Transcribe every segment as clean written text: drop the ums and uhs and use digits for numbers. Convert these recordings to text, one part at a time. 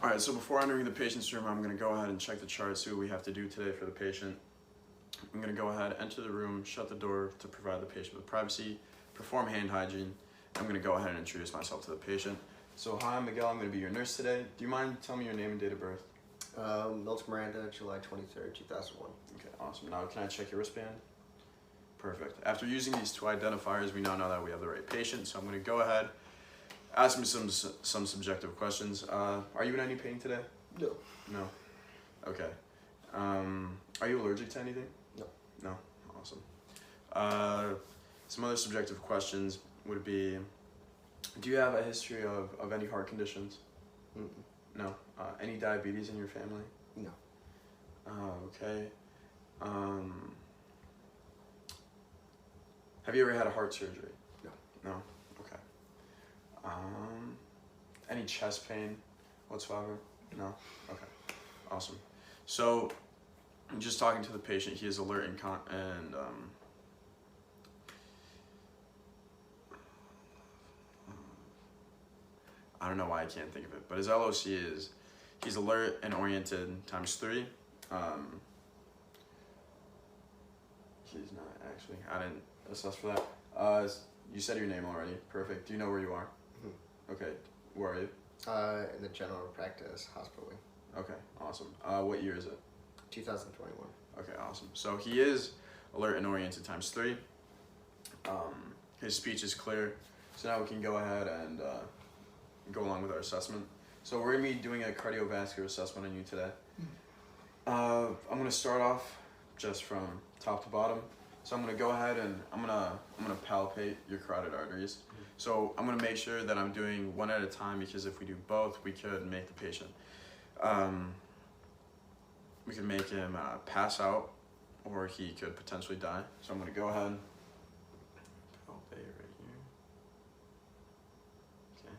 All right, so before entering the patient's room, I'm gonna go ahead and check the chart, see what we have to do today for the patient. I'm gonna go ahead, enter the room, shut the door to provide the patient with privacy, perform hand hygiene. I'm gonna go ahead and introduce myself to the patient. So hi, I'm Miguel, I'm gonna be your nurse today. Do you mind telling me your name and date of birth? Milton Miranda, July 23rd, 2001. Okay, awesome. Now can I check your wristband? Perfect. After using these two identifiers, we now know that we have the right patient, so I'm gonna go ahead, ask me some subjective questions. Are you in any pain today? No. No? Okay. Are you allergic to anything? No. No? Awesome. Some other subjective questions would be, do you have a history of any heart conditions? Mm-mm. No? Any diabetes in your family? No. Okay. Have you ever had a heart surgery? No. No? Okay. Any chest pain whatsoever? No? Okay. Awesome. So, just talking to the patient, he is alert and I don't know why I can't think of it, but his LOC is, he's alert and oriented times 3. He's not actually, I didn't assess for that. You said your name already, perfect. Do you know where you are? Mm-hmm. Okay, where are you? In the general practice hospital wing. Okay, awesome. What year is it? 2021. Okay, awesome. So he is alert and oriented times 3. His speech is clear. So now we can go ahead and go along with our assessment. So we're gonna be doing a cardiovascular assessment on you today. I'm gonna start off just from top to bottom. So I'm gonna go ahead and I'm gonna palpate your carotid arteries. So I'm gonna make sure that I'm doing one at a time, because if we do both, we could make the patient, we could make him pass out, or he could potentially die. So I'm gonna go ahead, palpate right here. Okay.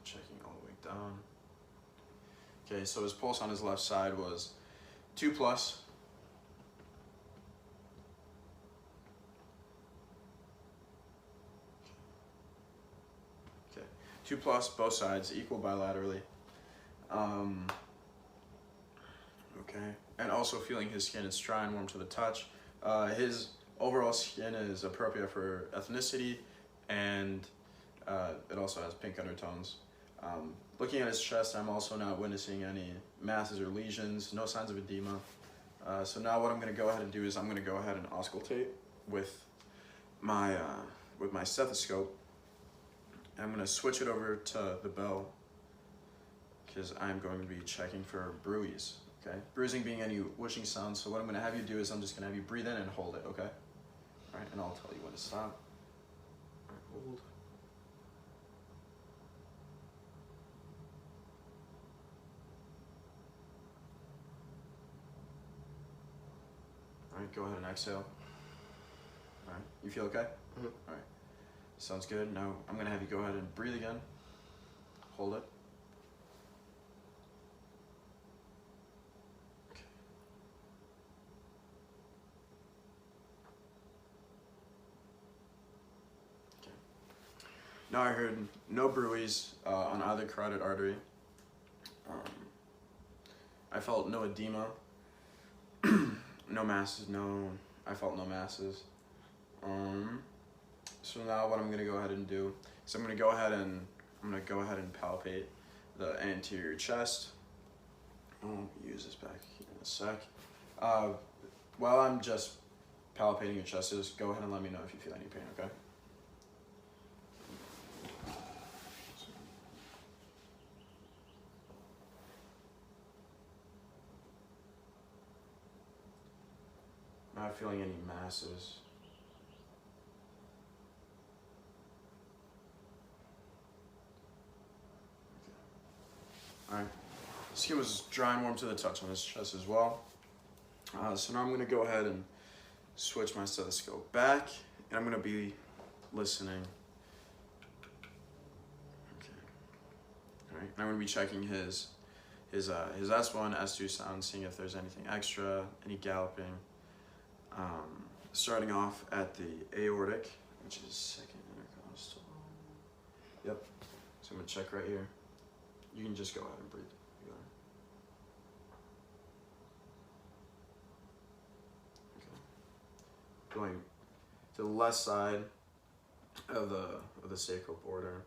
Checking all the way down. Okay, so his pulse on his left side was 2+. Okay, 2+, both sides, equal bilaterally. Okay, and also feeling his skin is dry and warm to the touch. His overall skin is appropriate for ethnicity, and it also has pink undertones. Looking at his chest, I'm also not witnessing any masses or lesions, no signs of edema. So now what I'm going to go ahead and do is I'm going to go ahead and auscultate with my stethoscope. And I'm going to switch it over to the bell, because I'm going to be checking for bruise. Okay, bruising being any whooshing sounds. So what I'm going to have you do is I'm just going to have you breathe in and hold it. Okay. All right, and I'll tell you when to stop. All right, hold. All right, go ahead and exhale. All right, you feel okay? Mm-hmm. All right, sounds good. Now I'm gonna have you go ahead and breathe again. Hold it. Okay. Okay. Now I heard no bruise on either carotid artery. I felt no edema. No masses, I felt no masses. So now what I'm gonna go ahead and do is I'm gonna go ahead and palpate the anterior chest. I'll use this back here in a sec. While I'm just palpating your chest, just go ahead and let me know if you feel any pain, okay? Not feeling any masses. Okay. Alright. Skin was dry and warm to the touch on his chest as well. So now I'm going to go ahead and switch my stethoscope back, and I'm going to be listening. Okay. Alright. I'm going to be checking his S1, S2 sound, seeing if there's anything extra, any galloping. Starting off at the aortic, which is second intercostal. Yep. So I'm gonna check right here. You can just go ahead and breathe. Okay. Going to the left side of the sacral border.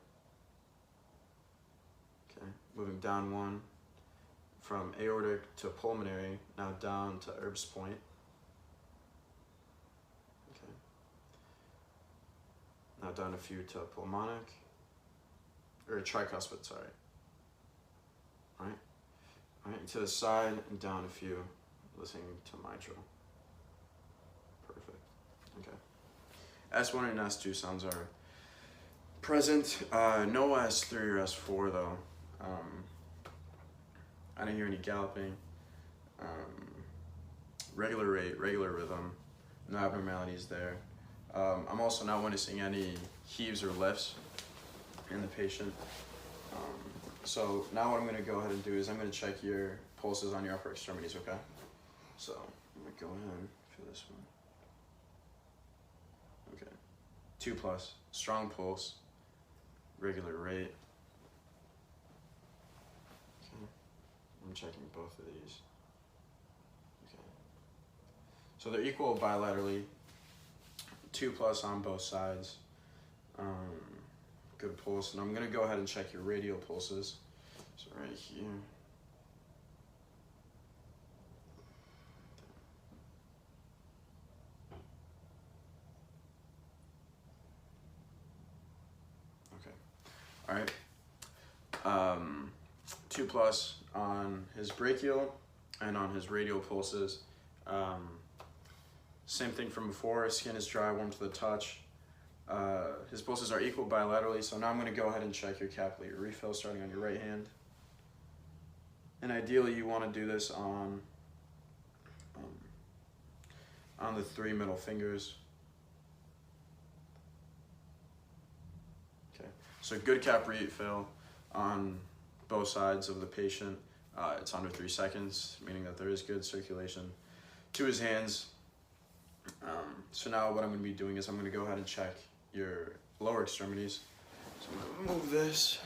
Okay. Moving down one from aortic to pulmonary, now down to Erb's point. Okay. Now down a few to pulmonic, or tricuspid, sorry. All right, to the side and down a few, listening to mitral. Perfect. Okay. S1 and S2 sounds are present. No S3 or S4 though. I didn't hear any galloping. Regular rate, regular rhythm. No abnormalities there. I'm also not witnessing any heaves or lifts in the patient. So now what I'm going to go ahead and do is I'm going to check your pulses on your upper extremities, okay? So I'm going to go ahead and feel this one. Okay. 2+, strong pulse, regular rate. Okay. I'm checking both of these. Okay. So they're equal bilaterally, 2+ on both sides. Good pulse, and I'm gonna go ahead and check your radial pulses. So right here. Okay. All right. 2+ on his brachial and on his radial pulses. Same thing from before. Skin is dry, warm to the touch. His pulses are equal bilaterally, so now I'm going to go ahead and check your capillary refill starting on your right hand. And ideally you want to do this on the 3 middle fingers. Okay, so good cap refill on both sides of the patient. It's under 3 seconds, meaning that there is good circulation to his hands. So now what I'm going to be doing is I'm going to go ahead and check your lower extremities. So I'm going to move this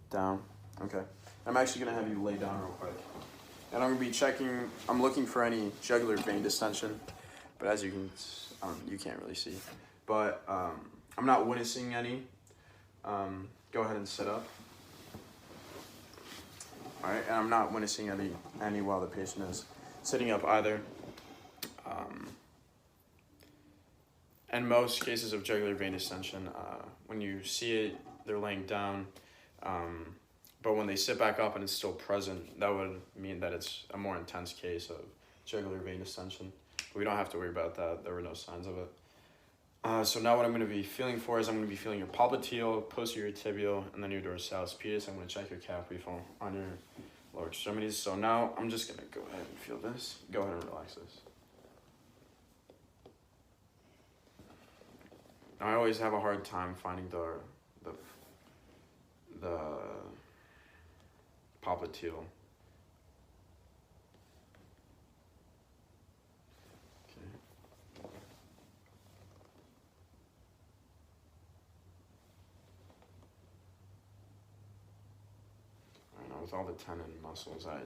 down. Okay. I'm actually going to have you lay down real quick. And I'm going to be checking, I'm looking for any jugular vein distension, but as you can, you can't really see. But I'm not witnessing any. Go ahead and sit up. All right, and I'm not witnessing any while the patient is sitting up either. And most cases of jugular vein distension, when you see it, they're laying down. But when they sit back up and it's still present, that would mean that it's a more intense case of jugular vein distension. But we don't have to worry about that. There were no signs of it. So now what I'm going to be feeling for is I'm going to be feeling your popliteal, posterior tibial, and then your dorsalis pedis. I'm going to check your calf refill on your lower extremities. So now I'm just going to go ahead and feel this. Go ahead and relax this. Now, I always have a hard time finding the popliteal. Okay. I know with all the tendon muscles, okay.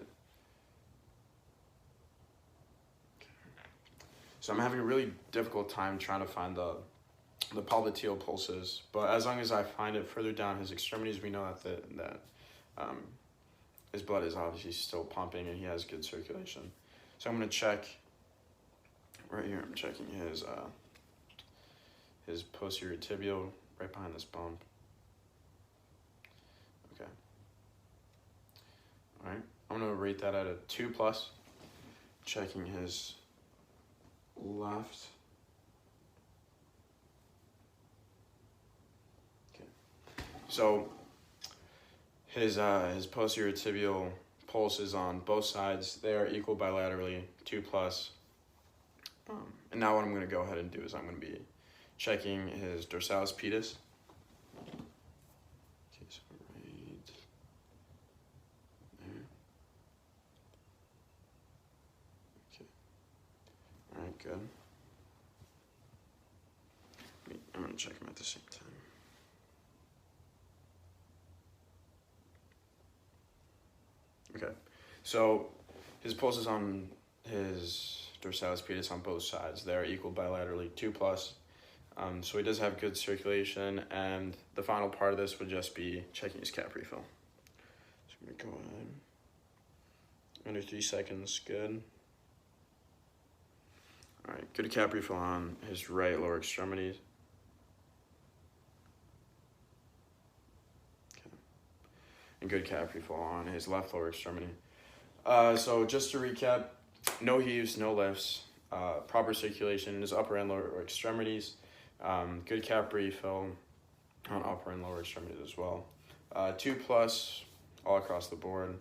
So I'm having a really difficult time trying to find the popliteal pulses, but as long as I find it further down his extremities, we know that his blood is obviously still pumping and he has good circulation. So I'm going to check right here. I'm checking his posterior tibial right behind this bone. Okay. All right. I'm going to rate that at a 2+. Checking his left. So his posterior tibial pulses on both sides, they are equal bilaterally, 2+. And now what I'm going to go ahead and do is I'm going to be checking his dorsalis pedis. Okay, so right there. Okay. All right, good. I'm going to check him at the same time. Okay. So his pulses on his dorsalis pedis on both sides, they're equal bilaterally, 2+. So he does have good circulation, and the final part of this would just be checking his cap refill. So I'm gonna go ahead. Under 3 seconds, good. All right, good cap refill on his right lower extremities. Okay. And good cap refill on his left lower extremity. So just to recap, no heaves, no lifts, proper circulation in his upper and lower extremities, good cap refill on upper and lower extremities as well. 2+ all across the board.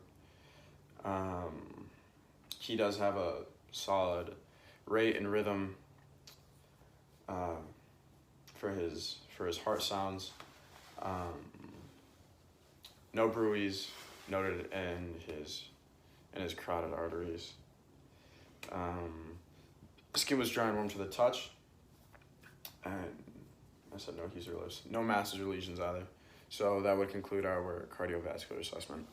He does have a solid rate and rhythm for his heart sounds. No bruits noted in his carotid arteries. Skin was dry and warm to the touch, and I said no heaves or lifts, no masses or lesions either. So that would conclude our cardiovascular assessment.